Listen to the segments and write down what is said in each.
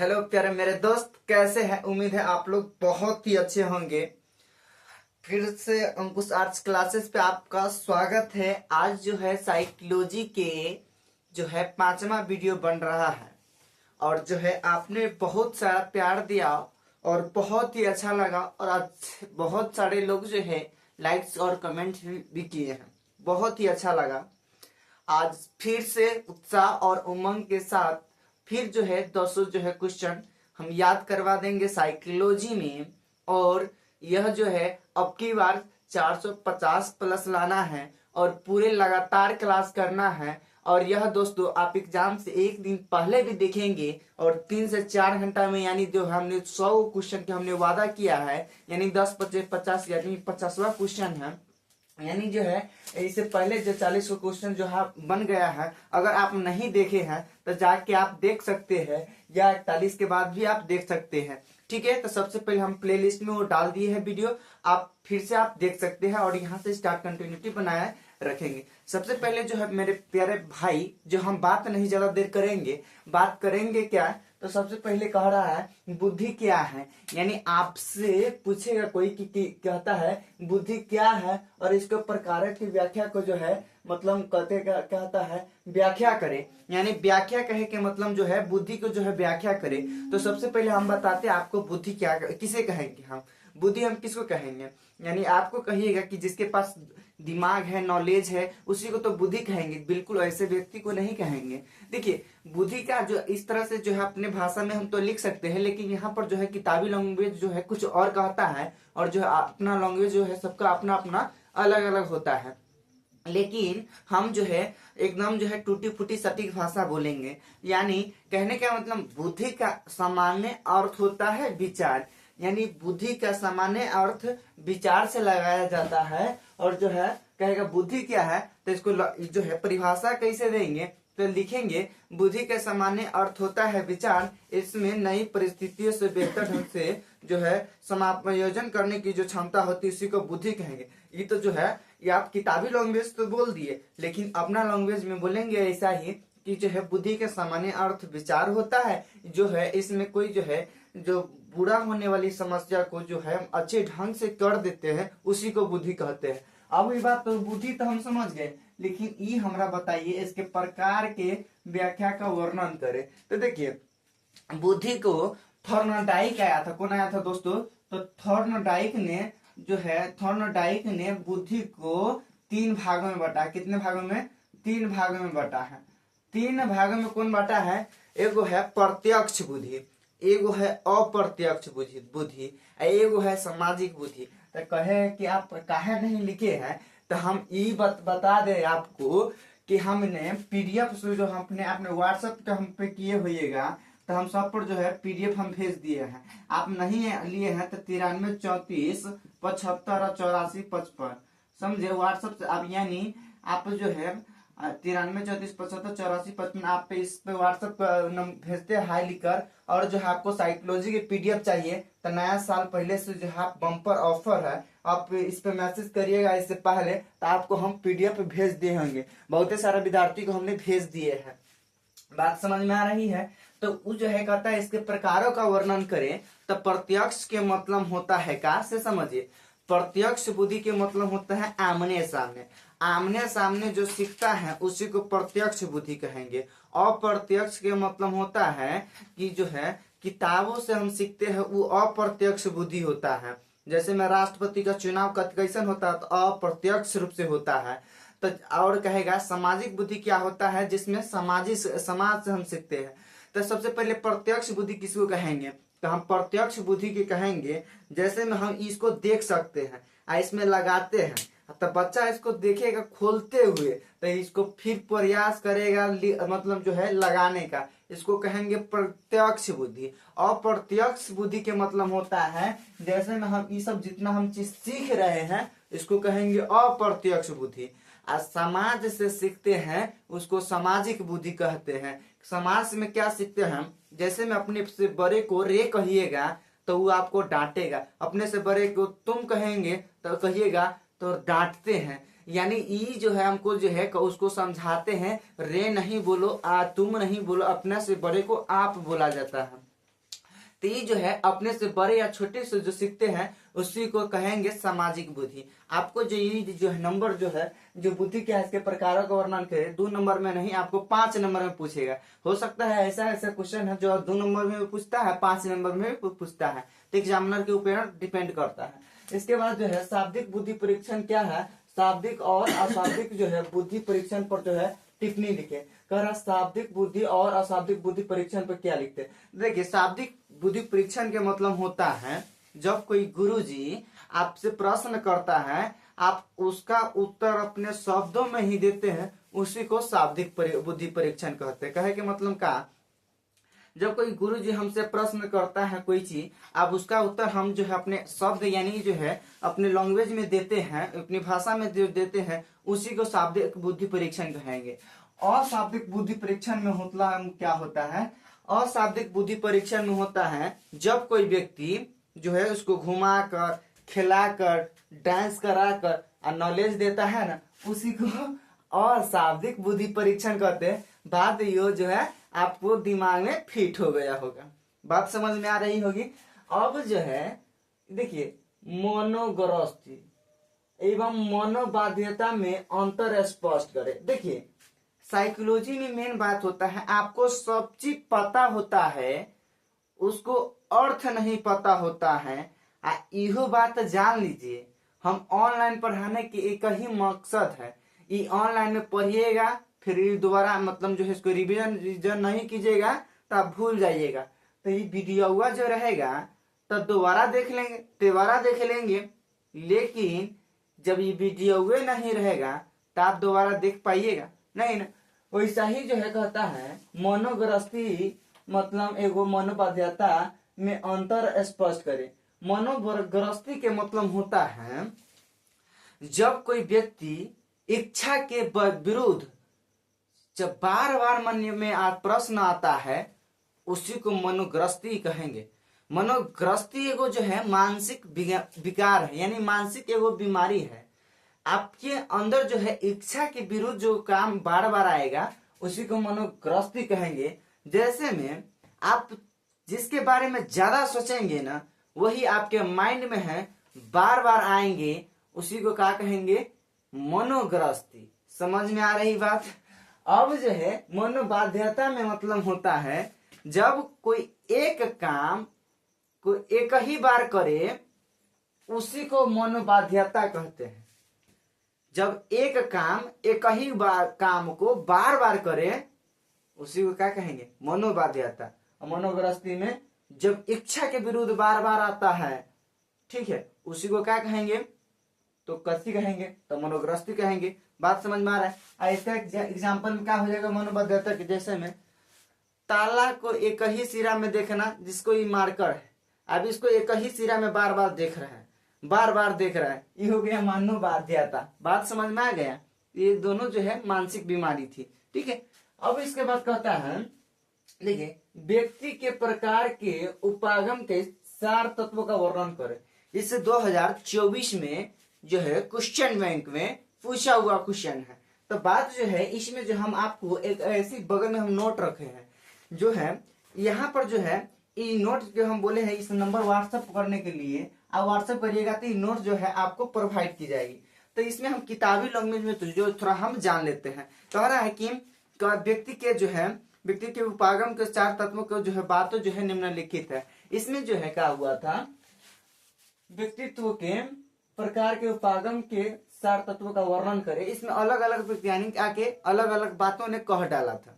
Hello प्यारे मेरे दोस्त, कैसे हैं? उम्मीद है आप लोग बहुत ही अच्छे होंगे। फिर से अंकुश आर्ट्स क्लासेस पे आपका स्वागत है। आज जो है साइकोलॉजी के जो है 5वां वीडियो बन रहा है और जो है आपने बहुत सारा प्यार दिया और बहुत ही अच्छा लगा और आज बहुत सारे लोग जो है लाइक्स और कमेंट्स भी किए हैं। बहुत ही अच्छा लगा। आज फिर से उत्साह और उमंग के साथ फिर जो है 200 जो है क्वेश्चन हम याद करवा देंगे साइकोलॉजी में। और यह जो है अब की बार 450 प्लस लाना है और पूरे लगातार क्लास करना है। और यह दोस्तों आप एग्जाम से एक दिन पहले भी देखेंगे और 3 से 4 घंटा में, यानी जो हमने 100 क्वेश्चन के हमने वादा किया है, यानी 10 25 50 यानी 50वां क्वेश्चन है। यानी जो है इससे पहले जो 40 को क्वेश्चन जो है बन गया है, अगर आप नहीं देखे हैं तो जाके आप देख सकते हैं या 41 के बाद भी आप देख सकते हैं। ठीक है, तो सबसे पहले हम प्लेलिस्ट में वो डाल दिए हैं वीडियो, आप फिर से आप देख सकते हैं और यहाँ से स्टार्ट कंटिन्यूटी बनाए रखेंगे। सबसे पहले जो है मेरे प्यारे भाई, जो हम बात नहीं ज्यादा देर करेंगे, बात करेंगे क्या, तो सबसे पहले कह रहा है बुद्धि क्या है। यानी आपसे पूछेगा कोई कि कहता है बुद्धि क्या है और इसके ऊपर कारक की व्याख्या को जो है मतलब कहता है व्याख्या करे। यानी व्याख्या कहे के मतलब जो है बुद्धि को जो है व्याख्या करे। तो सबसे पहले हम बताते हैं आपको बुद्धि क्या किसे कहेंगे। हम बुद्धि हम किसको कहेंगे, यानी आपको कहिएगा कि जिसके पास दिमाग है, नॉलेज है, उसी को तो बुद्धि कहेंगे। बिल्कुल ऐसे व्यक्ति को नहीं कहेंगे। देखिए बुद्धि का जो इस तरह से जो है अपने भाषा में हम तो लिख सकते हैं, लेकिन यहाँ पर जो है किताबी लैंग्वेज जो है कुछ और कहता है और जो है अपना लैंग्वेज जो है सबका अपना अपना अलग अलग होता है। लेकिन हम जो है एकदम जो है टूटी फूटी सटीक भाषा बोलेंगे। यानी कहने का मतलब बुद्धि का सामान्य अर्थ होता है विचार। यानी बुद्धि का सामान्य अर्थ विचार से लगाया जाता है। और जो है कहेगा बुद्धि क्या है, तो इसको जो है परिभाषा कैसे देंगे, तो लिखेंगे बुद्धि का सामान्य अर्थ होता है विचार। इसमें नई परिस्थितियों से बेहतर ढंग से जो है समायोजन करने की जो क्षमता होती है, उसी को बुद्धि कहेंगे। ये तो जो है ये आप किताबी लैंग्वेज तो बोल दिए, लेकिन अपना लैंग्वेज में बोलेंगे ऐसा ही कि जो है बुद्धि का सामान्य अर्थ विचार होता है। जो है इसमें कोई जो है जो बुरा होने वाली समस्या को जो है अच्छे ढंग से कर देते हैं, उसी को बुद्धि कहते हैं। अब ये बात तो बुद्धि तो हम समझ गए, लेकिन ये हमरा बताइए इसके प्रकार के व्याख्या का वर्णन करें। तो देखिए बुद्धि को थॉर्नडाइक आया था। कौन आया था दोस्तों? तो थॉर्नडाइक ने जो है थॉर्नडाइक ने बुद्धि को 3 भागों में बांटा। कितने भागों में? 3 भागों में बांटा है। 3 भागों में कौन बांटा है? एगो है प्रत्यक्ष बुद्धि, एगो है अप्रत्यक्ष बुद्धि, एगो है सामाजिक बुद्धि। तो कहे कि आप काहे नहीं लिखे हैं, तो हम ये बता दे आपको कि हमने पीडीएफ से जो हमने अपने व्हाट्सएप पे हम पे किए होइएगा, तो हम सब पर जो है पीडीएफ हम भेज दिए हैं। आप नहीं लिए हैं तो 93 34 75 और 84 55 समझे व्हाट्सएप से आप, यानी आप जो है 93 34 75 84 55 आप पे इस पे व्हाट्सएप भेजते हैं हाई लिखकर। और जो है आपको साइकोलॉजी के पीडीएफ चाहिए तो नया साल पहले से जो है बम्पर ऑफर है, आप इस पे मैसेज करिएगा इससे पहले, तो आपको हम पीडीएफ भेज दिए होंगे। बहुत सारे विद्यार्थी को हमने भेज दिए हैं। बात समझ में आ रही है? तो वो जो है कहता है इसके प्रकारों का वर्णन करें। तो प्रत्यक्ष के मतलब होता है का से समझिए, प्रत्यक्ष बुद्धि के मतलब होता है आमने सामने। आमने सामने जो सीखता है उसी को प्रत्यक्ष बुद्धि कहेंगे। अप्रत्यक्ष के मतलब होता है कि जो है किताबों से हम सीखते हैं, वो अप्रत्यक्ष बुद्धि होता है। जैसे मैं राष्ट्रपति का चुनाव कैसन होता है, तो अप्रत्यक्ष रूप से होता है। तो और कहेगा सामाजिक बुद्धि क्या होता है, जिसमें समाज से हम सीखते हैं। तो सबसे पहले प्रत्यक्ष बुद्धि किसको कहेंगे, तो हम प्रत्यक्ष बुद्धि के कहेंगे जैसे में हम इसको देख सकते हैं, इसमें लगाते हैं, तो बच्चा इसको देखेगा खोलते हुए, तो इसको फिर प्रयास करेगा मतलब जो है लगाने का, इसको कहेंगे प्रत्यक्ष बुद्धि। अप्रत्यक्ष बुद्धि के मतलब होता है जैसे में हम ये सब जितना हम चीज सीख रहे हैं, इसको कहेंगे अप्रत्यक्ष बुद्धि। आज समाज से सीखते हैं उसको सामाजिक बुद्धि कहते हैं। समाज में क्या सीखते हैं, जैसे में अपने से बड़े को रे कहिएगा तो वो आपको डांटेगा, अपने से बड़े को तुम कहेंगे तो कहिएगा तो डांटते हैं। यानी ई जो है हमको जो है उसको समझाते हैं, रे नहीं बोलो, तुम नहीं बोलो, अपने से बड़े को आप बोला जाता है। तो ये जो है अपने से बड़े या छोटे से जो सीखते हैं उसी को कहेंगे सामाजिक बुद्धि। आपको जो ये जो है नंबर जो है जो बुद्धि क्या है इसके प्रकारों का वर्णन करे 2 नंबर में नहीं, आपको 5 नंबर में पूछेगा। हो सकता है ऐसा क्वेश्चन है जो 2 नंबर में पूछता है, 5 नंबर में पूछता है, तो एग्जामिनर के ऊपर डिपेंड करता है। इसके बाद जो है शाब्दिक बुद्धि परीक्षण क्या है, शाब्दिक और अशाब्दिक जो है बुद्धि परीक्षण पर जो है टिप्पणी लिखे। कह रहा शाब्दिक बुद्धि और अशाब्दिक बुद्धि परीक्षण पर क्या लिखते हैं। देखिए शाब्दिक बुद्धि परीक्षण के मतलब होता है जब कोई गुरुजी आपसे प्रश्न करता है, आप उसका उत्तर अपने शब्दों में ही देते हैं, उसी को शाब्दिक बुद्धि परीक्षण कहते हैं। कहे के मतलब का, जब कोई गुरुजी हमसे प्रश्न करता है कोई चीज, अब उसका उत्तर हम जो है अपने शब्द यानी जो है अपने लैंग्वेज में देते हैं, अपनी भाषा में जो देते हैं, उसी को शाब्दिक बुद्धि परीक्षण कहेंगे। अशाब्दिक बुद्धि परीक्षण में क्या होता है, अशाब्दिक बुद्धि परीक्षण में होता है जब कोई व्यक्ति जो है उसको घुमाकर, खिलाकर, डांस कराकर और नॉलेज देता है ना, उसी को अशाब्दिक बुद्धि परीक्षण कहते हैं। बात ये जो है आपको दिमाग में फिट हो गया होगा, बात समझ में आ रही होगी। अब जो है देखिए मनोग्रस्ती एवं मनोबाध्यता में अंतर स्पष्ट करे। देखिए साइकोलॉजी में मेन बात होता है आपको सब चीज पता होता है, उसको अर्थ नहीं पता होता है। इहो बात जान लीजिए, हम ऑनलाइन पढ़ाने के एक ही मकसद है, ये ऑनलाइन में पढ़िएगा फिर दोबारा मतलब जो है इसको रिवीजन नहीं कीजिएगा तो आप भूल जाइएगा। तो ये वीडियो जो रहेगा तो दोबारा देख लेंगे, लेकिन जब ये वीडियो नहीं रहेगा तो आप दोबारा देख पाइएगा नहीं ना। वैसा ही जो है कहता है मनोग्रस्ती मतलब एगो मनोबाध्यता में अंतर स्पष्ट करे। मनोग्रस्ती के मतलब होता है जब कोई व्यक्ति इच्छा के विरुद्ध जब बार बार मन में प्रश्न आता है, उसी को मनोग्रस्ती कहेंगे। मनोग्रस्ती एगो जो है मानसिक विकार है, यानी मानसिक एगो बीमारी है। आपके अंदर जो है इच्छा के विरुद्ध जो काम बार बार आएगा, उसी को मनोग्रस्ती कहेंगे। जैसे में आप जिसके बारे में ज्यादा सोचेंगे ना, वही आपके माइंड में है, बार बार आएंगे, उसी को क्या कहेंगे, मनोग्रस्ती। समझ में आ रही बात। अब जो है मनोबाध्यता में मतलब होता है जब कोई एक काम को एक ही बार करे, उसी को मनोबाध्यता कहते हैं। जब एक काम एक ही काम को बार बार करे, उसी को क्या कहेंगे, मनोबाध्यता। मनोग्रस्ती में जब इच्छा के विरुद्ध बार बार आता है, ठीक है, उसी को क्या कहेंगे, तो कसी कहेंगे, तो मनोग्रस्ती कहेंगे। बात समझ में आ रहा है। इसका एग्जाम्पल में क्या हो जाएगा मनोबाध्यता के, जैसे में ताला को एक ही सिरा में देखना, जिसको ये मार्कर है, अब इसको एक ही सिरा में बार बार देख रहा है, ये हो गया मनोबाध्यता। बात समझ में आ गया। ये दोनों जो है मानसिक बीमारी थी, ठीक है। अब इसके बाद कहता है देखिए व्यक्ति के प्रकार के उपागम के 4 तत्वों का वर्णन करे। इसे 2024 में जो है क्वेश्चन बैंक में पूछा हुआ क्वेश्चन है। तो बात जो है इसमें जो हम आपको एक ऐसी बगल में हम नोट रखे हैं, जो है यहाँ पर जो है ये नोट जो हम बोले हैं इस नंबर व्हाट्सएप करने के लिए, आप व्हाट्सएप करिएगा तो ये नोट जो है आपको प्रोवाइड की जाएगी। तो इसमें हम किताबी लैंग्वेज में तो जो थोड़ा हम जान लेते हैं। कह रहा है कि व्यक्ति के उपागम के 4 तत्वों को जो है बातों जो है निम्नलिखित है। इसमें जो है क्या हुआ था, व्यक्तित्व के प्रकार के उपागम के 4 तत्वों का वर्णन करे। इसमें अलग अलग वैज्ञानिक आके अलग अलग बातों ने कह डाला था।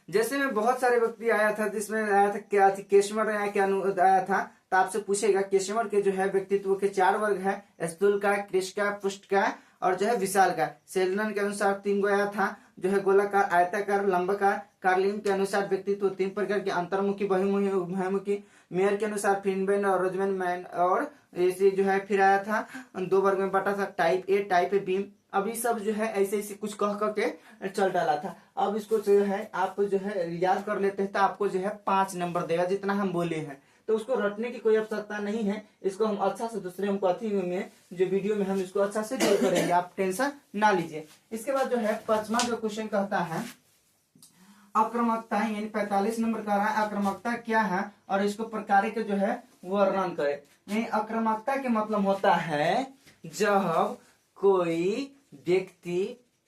जैसे में बहुत सारे व्यक्ति आया था, जिसमें आया था क्या केशवर आया क्या आया था, तो आपसे पूछेगा केशवर के जो है व्यक्तित्व के 4 वर्ग है, स्थूल का, कृष्ण का, पुष्ट का और जो है विशाल का। सेलन के अनुसार 3 गो आया था, जो है गोलाकार, आयताकार, लंबाकार। कार्लिन के अनुसार व्यक्तित्व 3 प्रकार के, अंतर्मुखी, बहिर्मुखी। मेयर के अनुसार फिनबैन और रोजमैन मैन और ऐसे जो है फिर आया था 2 वर्ग में बटा था, टाइप ए, टाइप बी। अब ये सब जो है ऐसे ऐसे कुछ कह के चल डाला था। अब इसको जो है आप जो है याद कर लेते हैं तो आपको जो है 5 नंबर देगा, जितना हम बोले हैं। तो उसको रटने की कोई आवश्यकता नहीं है, इसको हम अच्छा से दूसरे हमको अथी में जो वीडियो में हम इसको अच्छा से डील करेंगे, आप टेंशन ना लीजिए। इसके बाद जो है 5वां जो क्वेश्चन कहता है आक्रामकता है, यानी 45 नंबर कह रहा है आक्रामकता क्या है और इसको प्रकार के जो है वर्णन करे। यानी आक्रामकता के मतलब होता है जब कोई व्यक्ति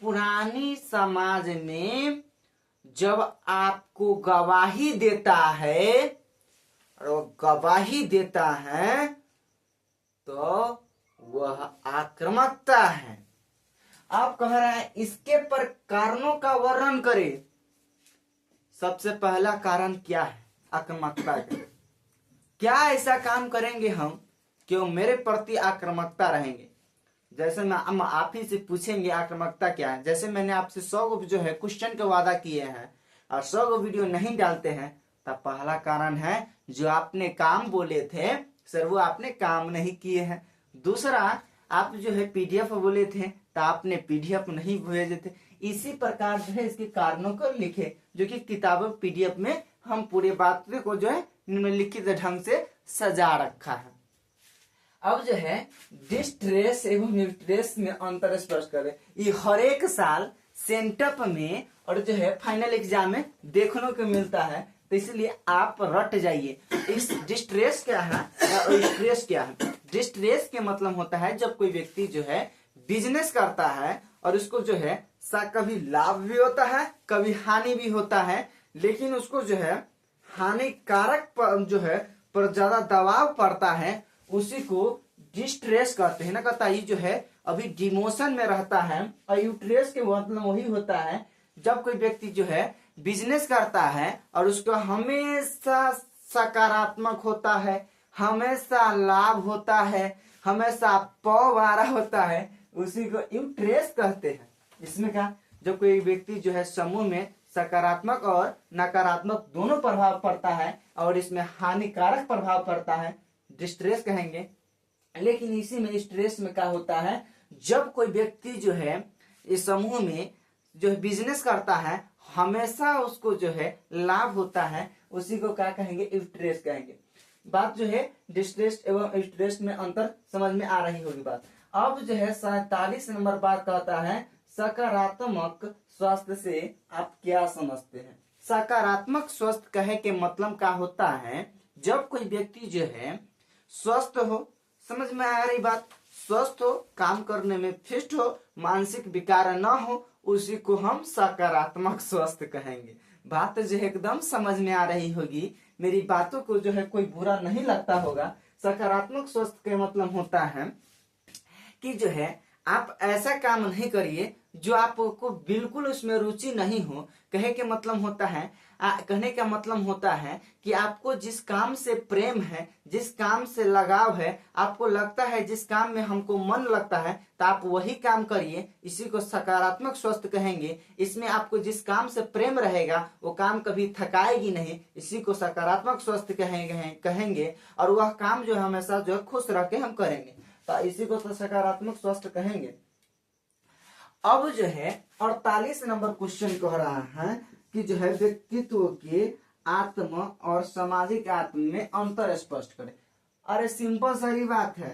पुरानी समाज में जब आपको गवाही देता है और गवाही देता है तो वह आक्रामकता है। आप कह रहे हैं इसके पर कारणों का वर्णन करें। सबसे पहला कारण क्या है आक्रामकता का? क्या ऐसा काम करेंगे हम कि वो मेरे प्रति आक्रामकता रहेंगे? जैसे हम आप ही से पूछेंगे आक्रामकता क्या है। जैसे मैंने आपसे 100 जो है क्वेश्चन का वादा किए हैं और 100 वीडियो नहीं डालते हैं, तब पहला कारण है जो आपने काम बोले थे सर वो आपने काम नहीं किए हैं। दूसरा, आप जो है पीडीएफ बोले थे तो आपने पीडीएफ नहीं भेजे थे। इसी प्रकार जो है इसके कारणों को लिखे, जो कि किताबों पीडीएफ में हम पूरे बात को जो है निम्नलिखित ढंग से सजा रखा है। अब जो है डिस्ट्रेस एवं यूट्रेस में अंतर स्पष्ट करें। ये हर एक साल सेंटअप में और जो है फाइनल एग्जाम में देखने को मिलता है, तो इसलिए आप रट जाइए। इस डिस्ट्रेस क्या है और स्ट्रेस क्या है? डिस्ट्रेस के मतलब होता है जब कोई व्यक्ति जो है बिजनेस करता है और उसको जो है कभी लाभ भी होता है कभी हानि भी होता है, लेकिन उसको जो है हानिकारक पर जो है पर ज्यादा दबाव पड़ता है, उसी को डिस्ट्रेस कहते हैं ना। कहता है ये जो है अभी डिमोशन में रहता है। और यूट्रेस के मतलब वही होता है जब कोई व्यक्ति जो है बिजनेस करता है और उसको हमेशा सकारात्मक होता है, हमेशा लाभ होता है, हमेशा पौवारा होता है, उसी को यूट्रेस कहते हैं। इसमें क्या, जब कोई व्यक्ति जो है समूह में सकारात्मक और नकारात्मक दोनों प्रभाव पड़ता है और इसमें हानिकारक प्रभाव पड़ता है, डिस्ट्रेस कहेंगे। लेकिन इसी में स्ट्रेस में क्या होता है, जब कोई व्यक्ति जो है इस समूह में जो है बिजनेस करता है, हमेशा उसको जो है लाभ होता है, उसी को क्या कहेंगे, स्ट्रेस कहेंगे। बात जो है डिस्ट्रेस एवं स्ट्रेस में अंतर समझ में आ रही होगी बात। अब जो है 47 नंबर बात कहता है सकारात्मक स्वास्थ्य से आप क्या समझते हैं? सकारात्मक स्वास्थ्य कहे के मतलब क्या होता है, जब कोई व्यक्ति जो है स्वस्थ हो, समझ में आ रही बात, स्वस्थ हो, काम करने में फिट हो, मानसिक विकार न हो, उसी को हम सकारात्मक स्वास्थ्य कहेंगे। बात जो है एकदम समझ में आ रही होगी, मेरी बातों को जो है कोई बुरा नहीं लगता होगा। सकारात्मक स्वास्थ्य का मतलब होता है कि जो है आप ऐसा काम नहीं करिए जो आपको बिल्कुल उसमें रुचि नहीं हो। कहे के मतलब होता है कहने का मतलब होता है कि आपको जिस काम से प्रेम है, जिस काम से लगाव है, आपको लगता है जिस काम में हमको मन लगता है तो आप वही काम करिए, इसी को सकारात्मक स्वास्थ्य कहेंगे। इसमें आपको जिस काम से प्रेम रहेगा वो काम कभी थकाएगी नहीं, इसी को सकारात्मक स्वास्थ्य कहेंगे। और वह काम जो हमेशा जो है खुश रह के हम करेंगे, तो इसी को तो सकारात्मक स्वास्थ्य कहेंगे। अब जो है 48 नंबर क्वेश्चन कह रहा है कि जो है व्यक्तित्व के आत्म और सामाजिक आत्म में अंतर स्पष्ट करें। अरे सिंपल सारी बात है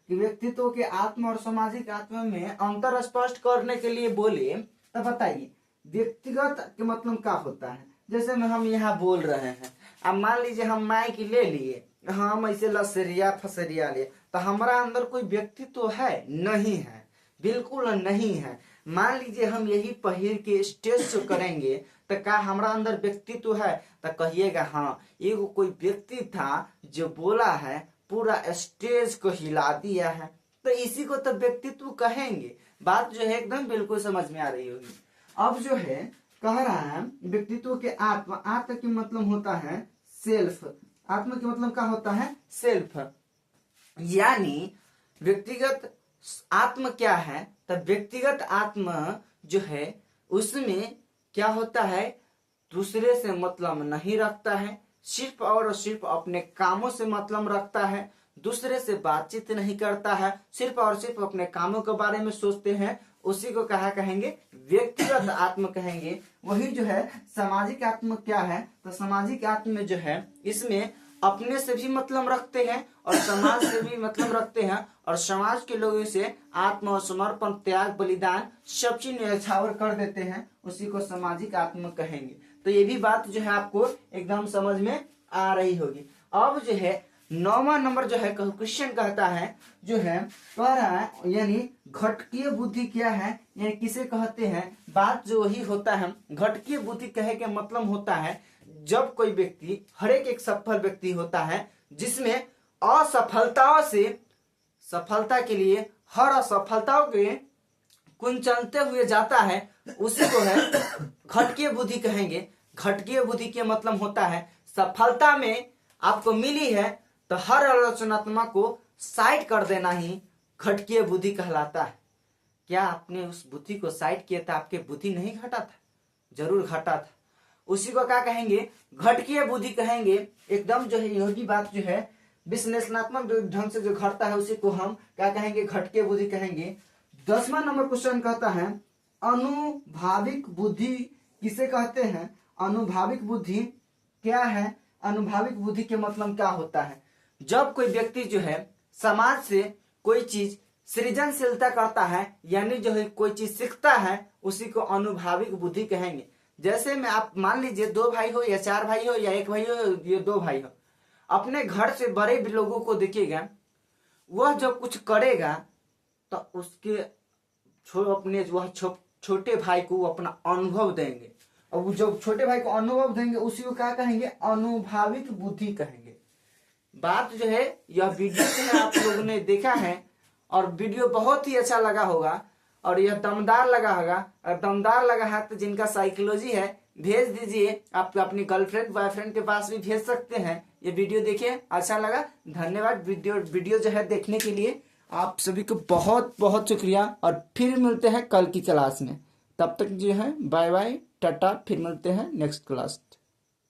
कि व्यक्तित्व के आत्म और सामाजिक आत्म में अंतर स्पष्ट करने के लिए बोले तो बताइए व्यक्तिगत के मतलब क्या होता है। जैसे में हम यहाँ बोल रहे हैं, अब मान लीजिए हम माइक ले लिए, हम ऐसे लसरिया फसरिया लिए, तो हमारा अंदर कोई व्यक्तित्व है? नहीं है, बिल्कुल नहीं है। मान लीजिए हम यही पहिर के स्टेज शो करेंगे तो क्या हमारा अंदर व्यक्तित्व है? तो कहिएगा हाँ, एगो कोई व्यक्ति था जो बोला है, पूरा स्टेज को हिला दिया है, तो इसी को तो व्यक्तित्व कहेंगे। बात जो है एकदम बिल्कुल समझ में आ रही होगी। अब जो है कह रहा है व्यक्तित्व के आत्म, आत्म के मतलब होता है सेल्फ, आत्म के मतलब क्या होता है? सेल्फ। यानी व्यक्तिगत आत्म क्या है? तो व्यक्तिगत आत्म जो है उसमें क्या होता है, दूसरे से मतलब नहीं रखता है, सिर्फ और सिर्फ अपने कामों से मतलब रखता है, दूसरे से बातचीत नहीं करता है, सिर्फ और सिर्फ अपने कामों के बारे में सोचते हैं, उसी को कहा कहेंगे व्यक्तिगत आत्म कहेंगे। वही जो है सामाजिक आत्म क्या है? तो सामाजिक आत्म में जो है इसमें अपने से भी मतलब रखते हैं और समाज से भी मतलब रखते हैं, और समाज के लोगों से आत्मसमर्पण, त्याग, बलिदान सब चीज न्यौछावर कर देते हैं, उसी को सामाजिक आत्मा कहेंगे। तो ये भी बात जो है आपको एकदम समझ में आ रही होगी। अब जो है 9वां नंबर जो है क्वेश्चन कहता है, जो है कह रहा है यानी घटकीय बुद्धि क्या है, यानी किसे कहते हैं। बात जो ही होता है, घटकीय बुद्धि कहे के मतलब होता है जब कोई व्यक्ति, हर एक सफल व्यक्ति होता है जिसमें असफलताओं से सफलता के लिए हर असफलताओं के कुंचलते हुए जाता है, उसी को है घटकीय बुद्धि कहेंगे। घटकीय बुद्धि के मतलब होता है सफलता में आपको मिली है तो हर आलोचनात्मक को साइड कर देना ही घटकीय बुद्धि कहलाता है। क्या आपने उस बुद्धि को साइड किया था, आपके बुद्धि नहीं घटा था? जरूर घटा था। उसी को क्या कहेंगे? घटकीय बुद्धि कहेंगे। एकदम जो है यही बात जो है विश्लेषणात्मक ढंग से जो घटता है उसी को हम क्या कहेंगे? घटकीय बुद्धि कहेंगे। 10वां नंबर क्वेश्चन कहता है अनुभाविक बुद्धि किसे कहते हैं? अनुभाविक बुद्धि क्या है? अनुभाविक बुद्धि के मतलब क्या होता है? जब कोई व्यक्ति जो है समाज से कोई चीज सृजनशीलता करता है, यानी जो है कोई चीज सीखता है, उसी को अनुभाविक बुद्धि कहेंगे। जैसे में आप मान लीजिए 2 भाई हो या 4 भाई हो या 1 भाई हो या 2 भाई हो, अपने घर से बड़े भी लोगों को देखिएगा, वह जब कुछ करेगा तो उसके अपने वह छोटे भाई को अपना अनुभव देंगे, और वो जब छोटे भाई को अनुभव देंगे उसी को क्या कहेंगे? अनुभाविक बुद्धि कहेंगे। बात जो है यह वीडियो में आप लोगों ने देखा है और वीडियो बहुत ही अच्छा लगा होगा और यह दमदार लगा होगा। और दमदार लगा है तो जिनका साइकोलॉजी है भेज दीजिए, आप अपनी गर्लफ्रेंड बॉयफ्रेंड के पास भी भेज सकते हैं। ये वीडियो देखिए, अच्छा लगा, धन्यवाद। वीडियो जो है देखने के लिए आप सभी को बहुत बहुत शुक्रिया, और फिर मिलते हैं कल की क्लास में। तब तक जो है बाय बाय, टाटा, फिर मिलते हैं नेक्स्ट क्लास।